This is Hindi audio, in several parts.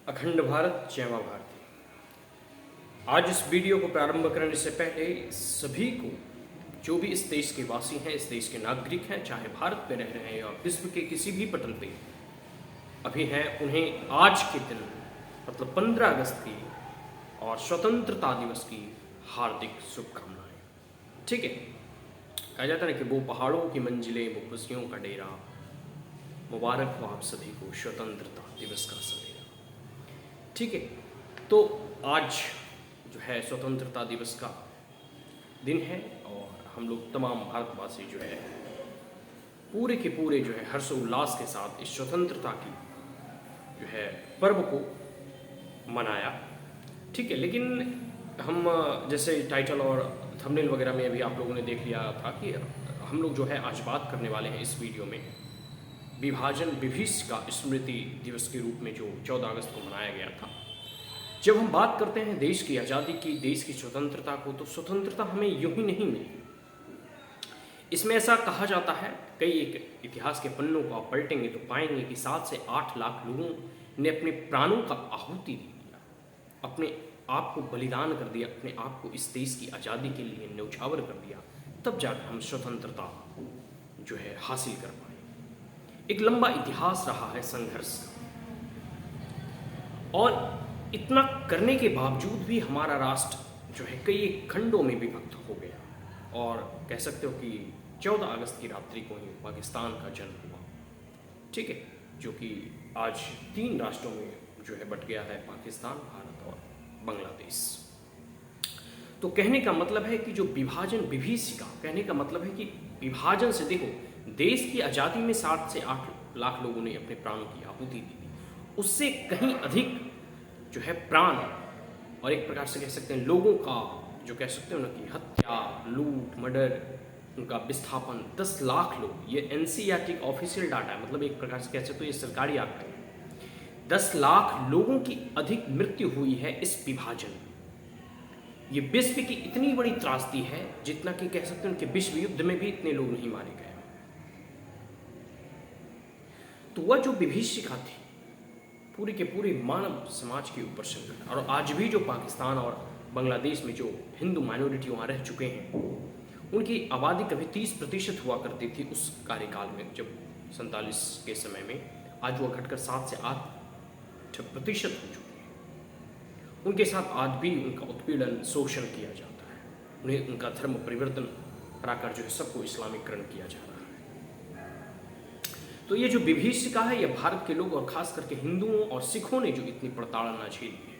अखंड भारत जय मां भारती। आज इस वीडियो को प्रारंभ करने से पहले सभी को, जो भी इस देश के वासी हैं, इस देश के नागरिक हैं, चाहे भारत में रह रहे हैं या विश्व के किसी भी पटल पे अभी हैं, उन्हें आज के दिन मतलब 15 अगस्त की और स्वतंत्रता दिवस की हार्दिक शुभकामनाएं। ठीक है, कहा जाता है कि वो पहाड़ों की मंजिलें, वो खुशियों का डेरा, मुबारक हो आप सभी को स्वतंत्रता दिवस का सवेरा। ठीक है, तो आज जो है स्वतंत्रता दिवस का दिन है और हम लोग तमाम भारतवासी जो है पूरे के पूरे जो है हर्षोल्लास के साथ इस स्वतंत्रता की जो है पर्व को मनाया। ठीक है, लेकिन हम जैसे टाइटल और थंबनेल वगैरह में अभी आप लोगों ने देख लिया था कि हम लोग जो है आज बात करने वाले हैं इस वीडियो में विभाजन विभीषिका स्मृति दिवस के रूप में जो 14 अगस्त को मनाया गया था। जब हम बात करते हैं देश की आज़ादी की, देश की स्वतंत्रता को, तो स्वतंत्रता हमें यूं ही नहीं मिली। इसमें ऐसा कहा जाता है, कई एक इतिहास के पन्नों को आप पलटेंगे तो पाएंगे कि 7 से 8 लाख लोगों ने अपने प्राणों का आहुति दे दिया, अपने आप को बलिदान कर दिया, अपने आप को इस देश की आज़ादी के लिए न्यौछावर कर दिया, तब जाकर हम स्वतंत्रता जो है हासिल कर पाए। एक लंबा इतिहास रहा है संघर्ष का, और इतना करने के बावजूद भी हमारा राष्ट्र जो है कई खंडों में विभक्त हो गया और कह सकते हो कि 14 अगस्त की रात्रि को ही पाकिस्तान का जन्म हुआ। ठीक है, जो कि आज 3 राष्ट्रों में जो है बट गया है, पाकिस्तान, भारत और बांग्लादेश। तो कहने का मतलब है कि जो विभाजन विभीषिका, कहने का मतलब है कि विभाजन से देखो, देश की आज़ादी में 7 से 8 लाख लोगों ने अपने प्राणों की आहुति दी थी, उससे कहीं अधिक जो है प्राण और एक प्रकार से कह सकते हैं लोगों का जो कह सकते हो ना कि हत्या, लूट, मर्डर, उनका विस्थापन, 10 लाख लोग, ये एनसीईआरटी का ऑफिशियल डाटा है, मतलब एक प्रकार से कह सकते हो ये सरकारी आंकड़े हैं। 10 लाख लोगों की अधिक मृत्यु हुई है इस विभाजन में। ये विश्व की इतनी बड़ी त्रासदी है जितना कि कह सकते हैं कि विश्व युद्ध में भी इतने लोग नहीं मारे गए। तो वह जो विभीषिका थी पूरे के पूरे मानव समाज के ऊपर संकट, और आज भी जो पाकिस्तान और बांग्लादेश में जो हिंदू माइनॉरिटी वहाँ रह चुके हैं, उनकी आबादी कभी 30% हुआ करती थी उस कार्यकाल में, जब 47 के समय में। आज वो घटकर 7 से 8% हो चुकी है। उनके साथ आज भी उनका उत्पीड़न, शोषण किया जाता है, उन्हें उनका धर्म परिवर्तन कराकर जो है सबको इस्लामीकरण किया जा रहा है। तो ये जो विभीषिका है, यह भारत के लोग और खास करके हिंदुओं और सिखों ने जो इतनी प्रताड़ना झेली है,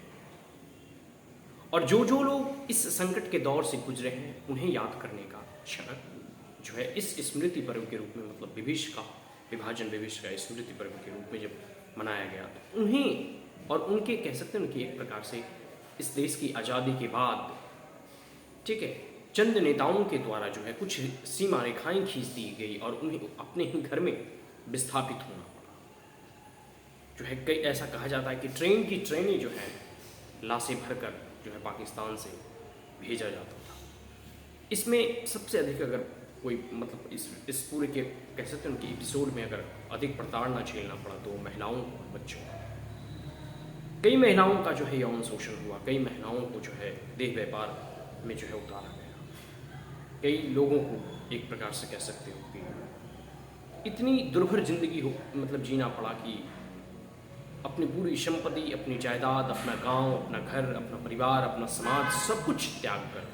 और जो लोग इस संकट के दौर से गुजरे हैं, उन्हें याद करने का क्षण जो है इस स्मृति पर्व के रूप में, मतलब विभीषिका, विभाजन विभीषिका स्मृति पर्व के रूप में जब मनाया गया, तो उन्हें और उनके कह सकते हैं कि एक प्रकार से इस देश की आज़ादी के बाद, ठीक है, चंद नेताओं के द्वारा जो है कुछ सीमा रेखाएं खींच दी गई और उन्हें अपने ही घर में विस्थापित होना पड़ा। जो है कई ऐसा कहा जाता है कि ट्रेन की ट्रेनें जो है लाशें भरकर जो है पाकिस्तान से भेजा जाता था। इसमें सबसे अधिक अगर कोई मतलब इस पूरे के कह सकते हैं कि एपिसोड में अगर अधिक प्रताड़ना झेलना पड़ा तो महिलाओं को और बच्चों को। कई महिलाओं का जो है यौन शोषण हुआ, कई महिलाओं को जो है देह व्यापार में जो है उतारा गया, कई लोगों को एक प्रकार से कह सकते हो कि इतनी दुर्भर जिंदगी हो मतलब जीना पड़ा कि अपनी पूरी संपत्ति, अपनी जायदाद, अपना गांव, अपना घर, अपना परिवार, अपना समाज, सब कुछ त्याग कर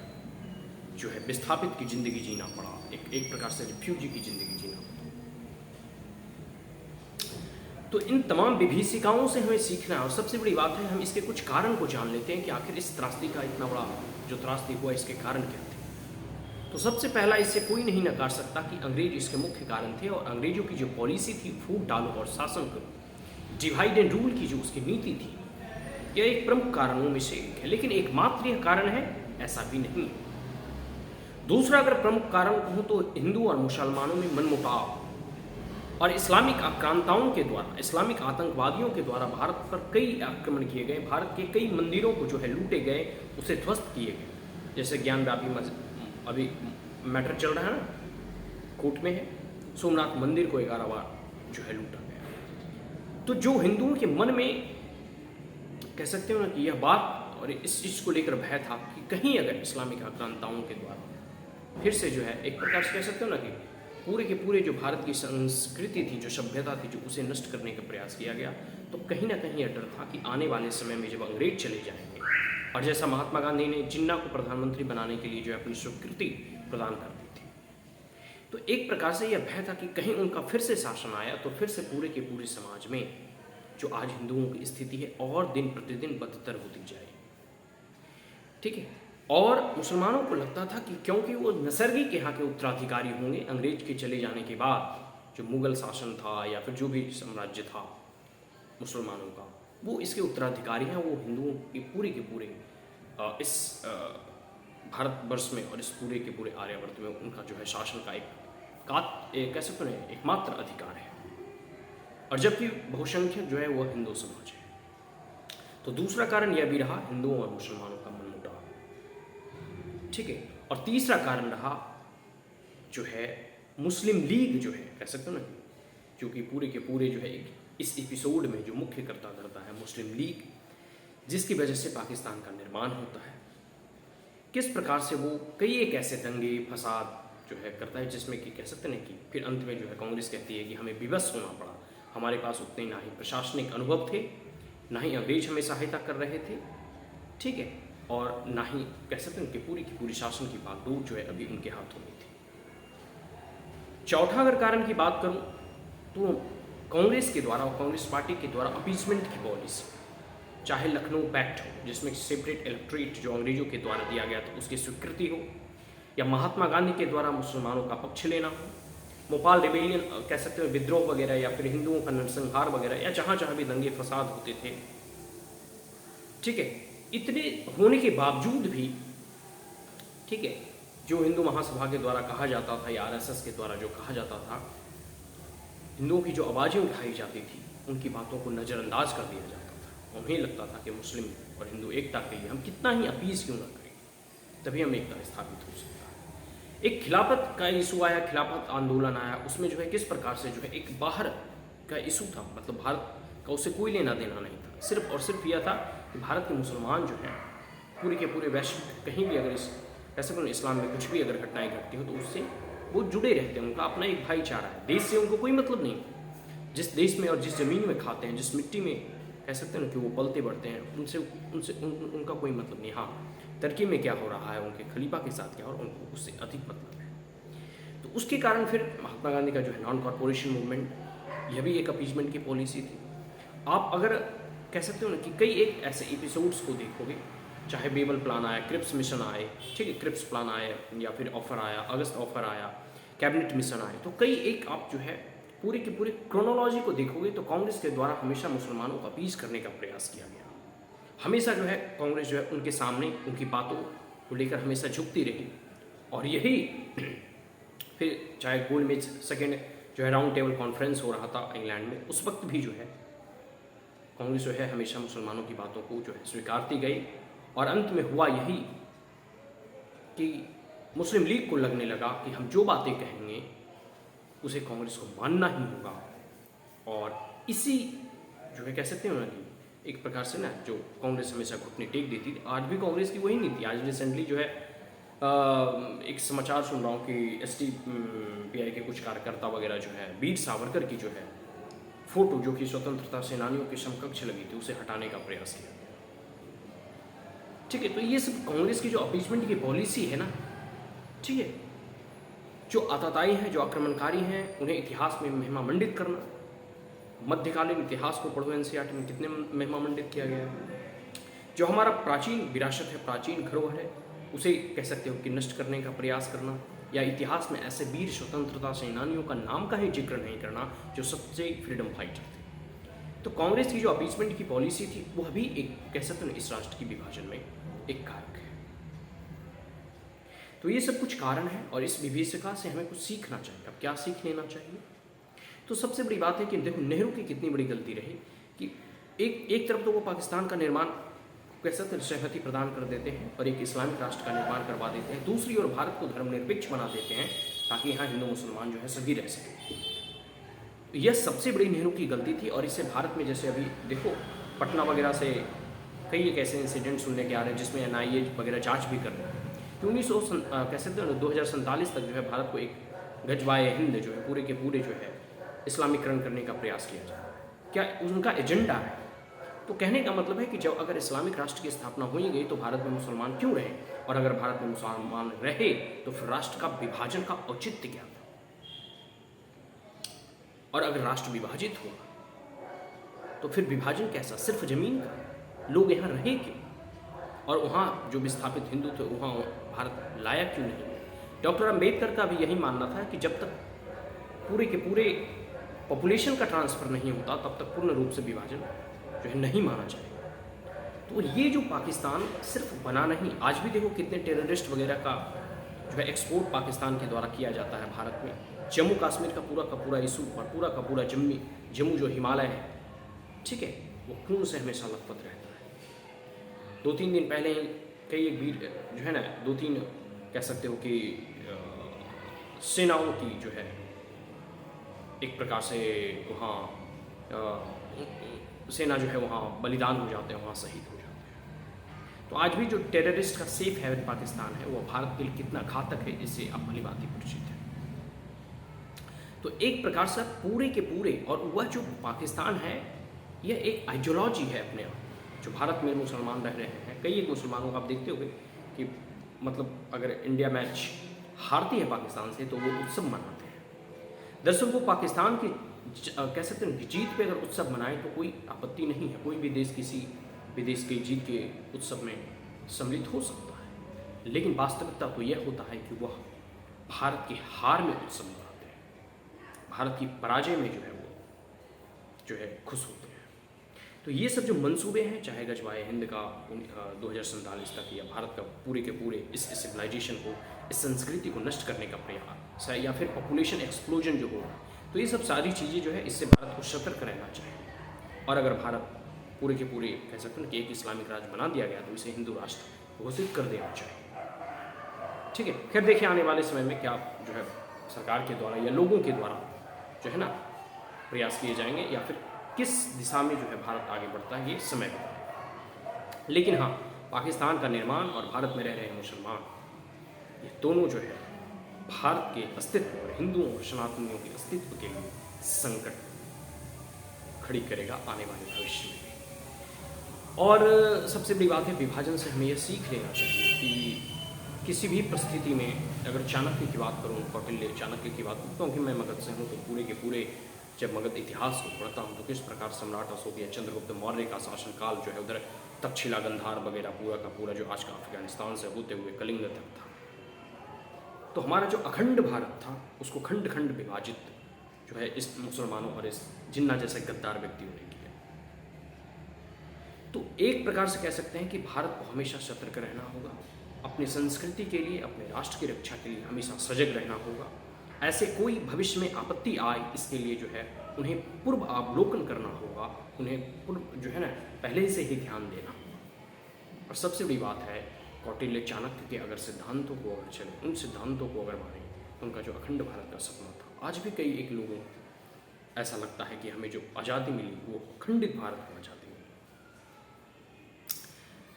जो है विस्थापित की जिंदगी जीना पड़ा, एक प्रकार से रिफ्यूजी की जिंदगी जीना पड़ा। तो इन तमाम विभीषिकाओं से हमें सीखना है, और सबसे बड़ी बात है हम इसके कुछ कारण को जान लेते हैं कि आखिर इस त्रासदी का इतना बड़ा जो त्रासदी हुआ इसके कारण क्या थे। तो सबसे पहला, इससे कोई नहीं नकार सकता कि अंग्रेज इसके मुख्य कारण थे, और अंग्रेजों की जो पॉलिसी थी फूट डालो और शासन करो, डिवाइड एंड रूल की जो उसकी नीति थी, यह एक प्रमुख कारणों में से एक है। लेकिन एकमात्र यह कारण है ऐसा भी नहीं। दूसरा अगर प्रमुख कारण कहूँ तो हिंदू और मुसलमानों में मनमुटाव और इस्लामिक आक्रांताओं के द्वारा, इस्लामिक आतंकवादियों के द्वारा भारत पर कई आक्रमण किए गए, भारत के कई मंदिरों को जो है लूटे गए, उसे ध्वस्त किए गए। जैसे ज्ञानव्यापी अभी मैटर चल रहा है ना, कोर्ट में है, सोमनाथ मंदिर को 11 बार जो है लूटा गया। तो जो हिंदुओं के मन में कह सकते हो ना कि यह बात और इस चीज़ को लेकर भय था कि कहीं अगर इस्लामिक आक्रांताओं के द्वारा फिर से जो है एक प्रकार से कह सकते हो ना कि पूरे के पूरे जो भारत की संस्कृति थी, जो सभ्यता थी, जो उसे नष्ट करने का प्रयास किया गया, तो कहीं ना कहीं यह डर था कि आने वाले समय में जब अंग्रेज चले जाएंगे और जैसा महात्मा गांधी ने जिन्ना को प्रधानमंत्री बनाने के लिए जो है अपनी स्वीकृति प्रदान कर दी थी, तो एक प्रकार से यह भय था कि कहीं उनका फिर से शासन आया तो फिर से पूरे के पूरे समाज में जो आज हिंदुओं की स्थिति है और दिन प्रतिदिन बदतर होती जाएगी। ठीक है, और मुसलमानों को लगता था कि क्योंकि वो नैसर्गिक यहाँ के उत्तराधिकारी होंगे, अंग्रेज के चले जाने के बाद जो मुगल शासन था या फिर जो भी साम्राज्य था मुसलमानों का, वो इसके उत्तराधिकारी हैं, वो हिंदुओं के पूरे इस भारतवर्ष में और इस पूरे के पूरे आर्यावर्त में उनका जो है शासन का एक कह सकते हैं एकमात्र अधिकार है, और जबकि बहुसंख्यक जो है वो हिंदू समाज है। तो दूसरा कारण यह भी रहा हिंदुओं और मुसलमानों का मनमुटाव। ठीक है, और तीसरा कारण रहा जो है मुस्लिम लीग जो है, कह सकते हो ना, जो कि पूरे के पूरे जो है इस एपिसोड में जो मुख्य करता धरता है मुस्लिम लीग, जिसकी वजह से पाकिस्तान का निर्माण होता है। किस प्रकार से वो कई एक ऐसे दंगे फसाद जो है करता है, जिसमें कि कह सकते हैं कि फिर अंत में जो है कांग्रेस कहती है कि हमें विवश होना पड़ा, हमारे पास उतने ना ही प्रशासनिक अनुभव थे, ना ही अंग्रेज हमें सहायता कर रहे थे। ठीक है, और ना ही कह सकते हैं कि पूरी की पूरी शासन की बागडोर जो है अभी उनके हाथों में थी। चौथा अगर कारण की बात करूं तो कांग्रेस के द्वारा और कांग्रेस पार्टी के द्वारा अपीसमेंट की पॉलिसी, चाहे लखनऊ पैक्ट हो जिसमें सेपरेट इलेक्ट्रेट जो अंग्रेजों के द्वारा दिया गया था उसकी स्वीकृति हो, या महात्मा गांधी के द्वारा मुसलमानों का पक्ष लेना हो, भोपाल रिबेलियन कह सकते हो विद्रोह वगैरह, या फिर हिंदुओं का नरसंहार वगैरह, या जहाँ जहाँ भी दंगे फसाद होते थे। ठीक है, इतने होने के बावजूद भी ठीक है जो हिंदू महासभा के द्वारा कहा जाता था या आरएसएस के द्वारा जो कहा जाता था, हिंदुओं की जो आवाज़ें उठाई जाती थी उनकी बातों को नज़रअंदाज कर दिया जाता था। उन्हें लगता था कि मुस्लिम और हिंदू एकता के लिए हम कितना ही अपीस क्यों ना करें, तभी हम एकता स्थापित हो सकता है। एक खिलाफत का इशू आया, खिलाफत आंदोलन आया, उसमें जो है किस प्रकार से जो है एक बाहर का इशू था, मतलब भारत का उससे कोई लेना देना नहीं था, सिर्फ और सिर्फ यह था कि भारत के मुसलमान जो हैं पूरे के पूरे वैश्विक कहीं भी अगर ऐसे कोई इस्लाम में कुछ भी अगर घटनाएं घटती हो तो उससे वो जुड़े रहते हैं, उनका अपना एक भाईचारा है, देश से उनको कोई मतलब नहीं। जिस देश में और जिस ज़मीन में खाते हैं, जिस मिट्टी में कह सकते हैं ना कि वो पलते बढ़ते हैं, उनका कोई मतलब नहीं। हाँ, टर्की में क्या हो रहा है, उनके खलीफा के साथ क्या हो रहा है, उनको उससे अधिक मतलब है। तो उसके कारण फिर महात्मा गांधी का जो है नॉन कॉर्पोरेशन मूवमेंट, यह भी एक अपीजमेंट की पॉलिसी थी। आप अगर कह सकते हो ना कि कई एक ऐसे एपिसोड्स को देखोगे, चाहे बेबल प्लान आया, क्रिप्स मिशन आए, ठीक है, क्रिप्स प्लान आया, या फिर ऑफर आया, अगस्त ऑफर आया, कैबिनेट मिशन आए, तो कई एक आप जो है पूरे के पूरे क्रोनोलॉजी को देखोगे तो कांग्रेस के द्वारा हमेशा मुसलमानों को अपीज करने का प्रयास किया गया। हमेशा जो है कांग्रेस जो है उनके सामने उनकी बातों को लेकर हमेशा झुकती रही, और यही फिर चाहे गोलमेज सेकेंड जो है राउंड टेबल कॉन्फ्रेंस हो रहा था इंग्लैंड में, उस वक्त भी जो है कांग्रेस जो है हमेशा मुसलमानों की बातों को जो है स्वीकारती गई, और अंत में हुआ यही कि मुस्लिम लीग को लगने लगा कि हम जो बातें कहेंगे उसे कांग्रेस को मानना ही होगा, और इसी जो है कह सकते हो ना कि एक प्रकार से ना जो कांग्रेस हमेशा घुटने टेक देती थी, आज भी कांग्रेस की वही नीति। आज रिसेंटली जो है एक समाचार सुन रहा हूँ कि SDPI के कुछ कार्यकर्ता वगैरह जो है वीर सावरकर की जो है फोटो जो कि स्वतंत्रता सेनानियों के समकक्ष लगी थी उसे हटाने का प्रयास किया। ठीक है, तो ये सब कांग्रेस की जो अपीजमेंट की पॉलिसी है ना, ठीक है, जो आतताई हैं, जो आक्रमणकारी हैं, उन्हें इतिहास में महिमा मंडित करना। मध्यकालीन इतिहास को पढ़ो, NCERT में कितने महिमा मंडित किया गया है। जो हमारा प्राचीन विरासत है, प्राचीन धरोहर है, उसे कह सकते हो कि नष्ट करने का प्रयास करना, या इतिहास में ऐसे वीर स्वतंत्रता सेनानियों का नाम का ही जिक्र नहीं करना जो सबसे फ्रीडम फाइटर थे। तो कांग्रेस की जो अपीजमेंट की पॉलिसी थी वह भी एक कह सकते हो इस राष्ट्र की विभाजन में एक कारक है। तो ये सब कुछ कारण है, और इस विभीषिका से हमें कुछ सीखना चाहिए। अब क्या सीख लेना चाहिए? तो सबसे बड़ी बात है कि देखो नेहरू की कितनी बड़ी गलती रही कि एक तरफ तो वो पाकिस्तान का निर्माण कह सकते हैं सहमति प्रदान कर देते हैं और एक इस्लामिक राष्ट्र का निर्माण करवा देते हैं, दूसरी ओर भारत को धर्मनिरपेक्ष बना देते हैं ताकि यहाँ हिंदू मुसलमान जो है सभी रह सकें। यह सबसे बड़ी नेहरू की गलती थी, और इससे भारत में जैसे अभी देखो पटना वगैरह से कई एक ऐसे इंसिडेंट सुनने के आ रहे हैं जिसमें NIA वगैरह जांच भी कर रहे हैं कि 2047 तक जो है भारत को एक गजवाए हिंद जो है पूरे के पूरे जो है इस्लामीकरण करने का प्रयास किया जाए। क्या उनका एजेंडा है? तो कहने का मतलब है कि जब अगर इस्लामिक राष्ट्र की स्थापना हो ही गई तो भारत में मुसलमान क्यों रहे, और अगर भारत में मुसलमान रहे तो फिर राष्ट्र का विभाजन का औचित्य क्या था? और अगर राष्ट्र विभाजित हुआ तो फिर विभाजन कैसा? सिर्फ जमीन का? लोग यहाँ रहे क्यों? और वहाँ जो विस्थापित हिंदू थे वहाँ भारत लाया क्यों नहीं? डॉक्टर अंबेडकर का भी यही मानना था कि जब तक पूरे के पूरे पॉपुलेशन का ट्रांसफ़र नहीं होता तब तक पूर्ण रूप से विभाजन जो है नहीं माना जाएगा। तो ये जो पाकिस्तान सिर्फ बना नहीं, आज भी देखो कितने टेररिस्ट वगैरह का जो है एक्सपोर्ट पाकिस्तान के द्वारा किया जाता है भारत में। जम्मू कश्मीर का पूरा इशू और पूरा का पूरा जम्मू जो हिमालय है, ठीक है, वो खून से हमेशा लथपथ रहता है। 2-3 दिन पहले ही कई एक वीर जो है ना, 2-3 कह सकते हो कि सेनाओं की जो है एक प्रकार से वहाँ सेना जो है वहाँ बलिदान हो जाते हैं, वहाँ शहीद हो जाते हैं। तो आज भी जो टेररिस्ट का सेफ हेवन पाकिस्तान है वो भारत के लिए कितना घातक है, इससे आप भली बात ही परिचित है। तो एक प्रकार से पूरे के पूरे, और वह जो पाकिस्तान है यह एक आइडियोलॉजी है अपने आप, जो भारत में मुसलमान रह रहे हैं। कई एक मुसलमानों को आप देखते होंगे कि मतलब अगर इंडिया मैच हारती है पाकिस्तान से तो वो उत्सव मनाते हैं। दरअसल वो पाकिस्तान की कह सकते हैं जीत पे अगर उत्सव मनाए तो कोई आपत्ति नहीं है, कोई भी देश किसी विदेश के जीत के उत्सव में सम्मिलित हो सकता है, लेकिन वास्तविकता तो यह होता है कि वह भारत की हार में उत्सव मनाते हैं, भारत की पराजय में जो है वो जो है खुश होते हैं। तो ये सब जो मंसूबे हैं, चाहे गजवाए हिंद का 2047 तक, या भारत का पूरे के पूरे इस सिविलाइजेशन को, इस संस्कृति को नष्ट करने का प्रयास, या फिर पॉपुलेशन एक्सप्लोजन जो होगा, तो ये सब सारी चीज़ें जो है इससे भारत को सतर्क रहना चाहिए। और अगर भारत पूरे के पूरे कह सकते हैं कि एक इस्लामिक राज्य बना दिया गया तो इसे हिंदू राष्ट्र घोषित कर देना चाहिए। ठीक है, फिर देखिए आने वाले समय में क्या जो है सरकार के द्वारा या लोगों के द्वारा जो है ना प्रयास किए जाएंगे, या फिर किस दिशा में जो है भारत आगे बढ़ता है, ये समय बताएगा। लेकिन हाँ, पाकिस्तान का निर्माण और भारत में रह रहे मुसलमान, ये दोनों जो है भारत के अस्तित्व और हिंदुओं और सनातनियों के अस्तित्व के लिए संकट खड़ी करेगा आने वाले भविष्य में। और सबसे बड़ी बात है, विभाजन से हमें यह सीख लेना चाहिए कि किसी भी परिस्थिति में, अगर चाणक्य की बात करूँ, कौटिल्य चाणक्य की बात करूँ, क्योंकि मैं मगध से हूँ, तो पूरे के पूरे जब मगध इतिहास को पढ़ता हूँ तो किस प्रकार सम्राट अशोक या चंद्रगुप्त मौर्य का शासनकाल जो है उधर तक्षशिला, गंधार वगैरह पूरा का पूरा जो आज का अफगानिस्तान से होते हुए कलिंग तक था। तो हमारा जो अखंड भारत था उसको खंड खंड विभाजित जो है इस मुसलमानों और इस जिन्ना जैसे गद्दार व्यक्तियों ने किया। तो एक प्रकार से कह सकते हैं कि भारत को हमेशा सतर्क रहना होगा, अपनी संस्कृति के लिए, अपने राष्ट्र की रक्षा के लिए हमेशा सजग रहना होगा। ऐसे कोई भविष्य में आपत्ति आए इसके लिए जो है उन्हें पूर्व अवलोकन करना होगा, उन्हें पूर्व जो है ना पहले से ही ध्यान देना होगा। और सबसे बड़ी बात है, कौटिल्य चाणक्य के अगर सिद्धांतों को अगर चले, उन सिद्धांतों को अगर माने, तो उनका जो अखंड भारत का सपना था, आज भी कई एक लोगों ऐसा लगता है कि हमें जो आज़ादी मिली वो अखंडित भारत को आज़ादी मिली।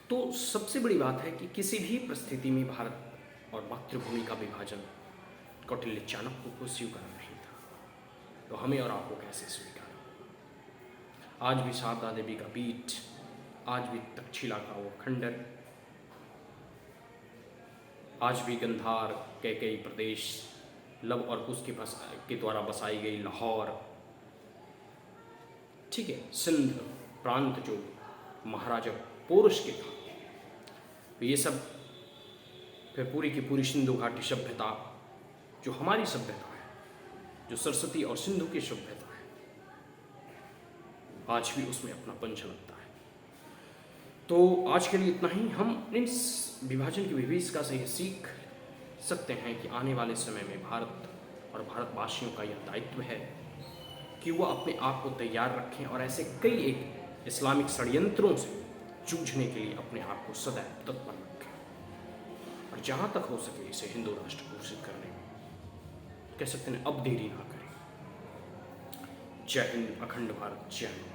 तो सबसे बड़ी बात है कि किसी भी परिस्थिति में भारत और मातृभूमि का विभाजन कौटिल्य चाणक्य को स्वीकार नहीं था, तो हमें और आपको कैसे स्वीकार? आज भी शारदा देवी का पीठ, आज भी तक्षशिला का वो खंडर, आज भी गंधार, कैकेयी प्रदेश, लव और कुश के द्वारा बसाई गई लाहौर, ठीक है, सिंध प्रांत जो महाराजा पोरुष के था, तो ये सब, फिर पूरी की पूरी सिंधु घाटी सभ्यता जो हमारी सभ्यता है, जो सरस्वती और सिंधु की सभ्यता है, आज भी उसमें अपनापन झलकता है। तो आज के लिए इतना ही। हम इस विभाजन की विभीषिका से यह सीख सकते हैं कि आने वाले समय में भारत और भारतवासियों का यह दायित्व है कि वह अपने आप को तैयार रखें और ऐसे कई एक इस्लामिक षड्यंत्रों से जूझने के लिए अपने आप को सदैव तत्पर रखें, और जहाँ तक हो सके इसे हिंदू राष्ट्र घोषित करने में कह सकते हैं अब देरी ना करें। जय हिंद, अखंड भारत, जय हिंद।